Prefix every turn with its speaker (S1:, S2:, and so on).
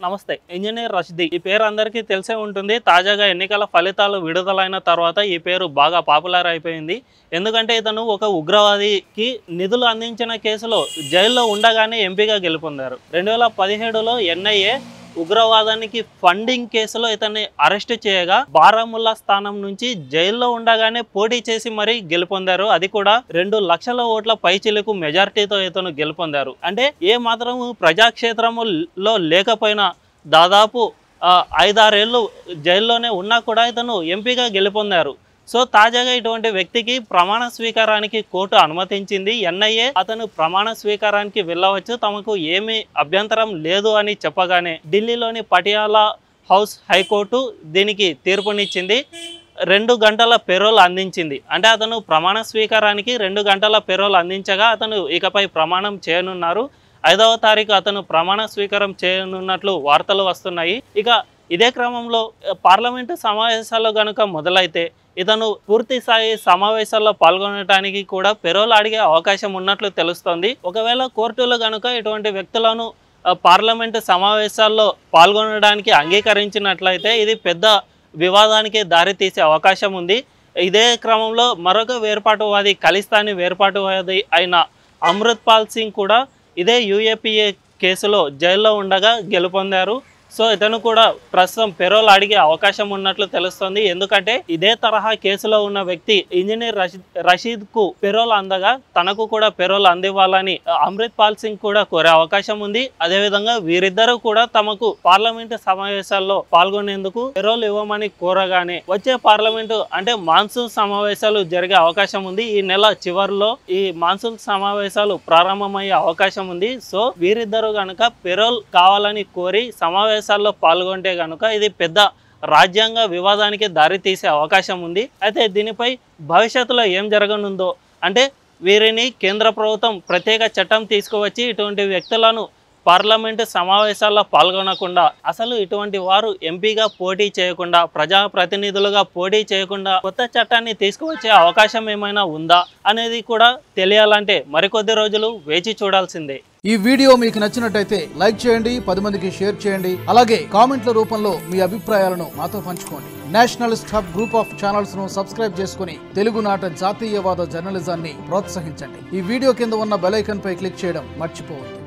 S1: నమస్తే. ఇంజనీర్ రషీద్ ఈ పేరు అందరికీ తెలిసే ఉంటుంది. తాజాగా ఎన్నికల ఫలితాలు విడుదలైన తర్వాత ఈ పేరు బాగా పాపులర్ అయిపోయింది. ఎందుకంటే ఇతను ఒక ఉగ్రవాదికి నిధులు అందించిన కేసులో జైల్లో ఉండగానే ఎంపీగా గెలుపొందారు. 2017లో ఎన్ఐఏ ఉగ్రవాదానికి ఫండింగ్ కేసులో ఇతన్ని అరెస్ట్ చేయగా బారాముల్లా స్థానం నుంచి జైల్లో ఉండగానే పోటీ చేసి మరీ గెలుపొందారు. అది కూడా 2 లక్షల ఓట్ల పైచిలకు మెజారిటీతో ఇతను గెలుపొందారు. అంటే ఏ మాత్రము ప్రజాక్షేత్రములో లేకపోయినా దాదాపు 5-6 ఏళ్ళు జైల్లోనే ఉన్నా కూడా ఇతను ఎంపీగా గెలుపొందారు. సో తాజాగా ఇటువంటి వ్యక్తికి ప్రమాణ స్వీకారానికి కోర్టు అనుమతించింది. ఎన్ఐఏ అతను ప్రమాణ స్వీకారానికి వెళ్ళవచ్చు, తమకు ఏమీ అభ్యంతరం లేదు అని చెప్పగానే ఢిల్లీలోని పటియాలా హౌస్ హైకోర్టు దీనికి తీర్పునిచ్చింది. 2 గంటల పెరోల్ అందించింది. అంటే అతను ప్రమాణ స్వీకారానికి 2 గంటల పెరోల్ అందించగా అతను ఇకపై ప్రమాణం చేయనున్నారు. 5వ తారీఖు అతను ప్రమాణ స్వీకారం చేయనున్నట్లు వార్తలు వస్తున్నాయి. ఇక ఇదే క్రమంలో పార్లమెంటు సమావేశాలు కనుక మొదలైతే ఇతను పూర్తి స్థాయి సమావేశాల్లో పాల్గొనడానికి కూడా పెరోల్ అడిగే అవకాశం ఉన్నట్లు తెలుస్తోంది. ఒకవేళ కోర్టులు కనుక ఇటువంటి వ్యక్తులను పార్లమెంటు సమావేశాల్లో పాల్గొనడానికి అంగీకరించినట్లయితే ఇది పెద్ద వివాదానికి దారితీసే అవకాశం ఉంది. ఇదే క్రమంలో మరొక వేర్పాటువాది ఖలిస్తానీ వేర్పాటువాది అయిన అమృత్పాల్ సింగ్ కూడా ఇదే యూఏపీఏ కేసులో జైల్లో ఉండగా గెలుపొందారు. సో ఇతను కూడా ప్రస్తుతం పెరోల్ అడిగే అవకాశం ఉన్నట్లు తెలుస్తుంది. ఎందుకంటే ఇదే తరహా కేసులో ఉన్న వ్యక్తి ఇంజనీర్ రషీద్ కు పెరోల్ అందగా తనకు కూడా పెరోల్ అందివ్వాలని అమృత్పాల్ సింగ్ కూడా కోరే అవకాశం ఉంది. అదేవిధంగా వీరిద్దరూ కూడా తమకు పార్లమెంటు సమావేశాల్లో పాల్గొనేందుకు పెరోల్ ఇవ్వమని కోరగానే వచ్చే పార్లమెంటు అంటే మాన్సూన్ సమావేశాలు జరిగే అవకాశం ఉంది. ఈ నెల చివరిలో ఈ మాన్సూన్ సమావేశాలు ప్రారంభమయ్యే అవకాశం ఉంది. సో వీరిద్దరూ కనుక పెరోల్ కావాలని కోరి సమావేశాల్లో పాల్గొంటే కనుక ఇది పెద్ద రాజ్యాంగ వివాదానికి దారితీసే అవకాశం ఉంది. అయితే దీనిపై భవిష్యత్తులో ఏం జరగనుందో అంటే వీరిని కేంద్ర ప్రభుత్వం ప్రత్యేక చట్టం తీసుకువచ్చి ఇటువంటి వ్యక్తులను పార్లమెంటు సమావేశాల్లో పాల్గొనకుండా అసలు ఇటువంటి వారు ఎంపీగా పోటీ చేయకుండా ప్రజాప్రతినిధులుగా పోటీ చేయకుండా కొత్త చట్టాన్ని తీసుకువచ్చే అవకాశం ఏమైనా ఉందా అనేది కూడా తెలియాలంటే మరికొద్ది రోజులు వేచి చూడాల్సిందే.
S2: ఈ వీడియో మీకు నచ్చినట్టయితే లైక్ చేయండి, 10 మందికి షేర్ చేయండి. అలాగే కామెంట్ల రూపంలో మీ అభిప్రాయాలను మాతో పంచుకోండి. Nationalist hub group of channels ను సబ్స్క్రైబ్ చేసుకుని తెలుగునాట జాతీయవాద జర్నలిజాన్ని ప్రోత్సహించండి. ఈ వీడియో కింద ఉన్న బెల్ ఐకాన్ పై క్లిక్ చేయడం మర్చిపోవద్దు.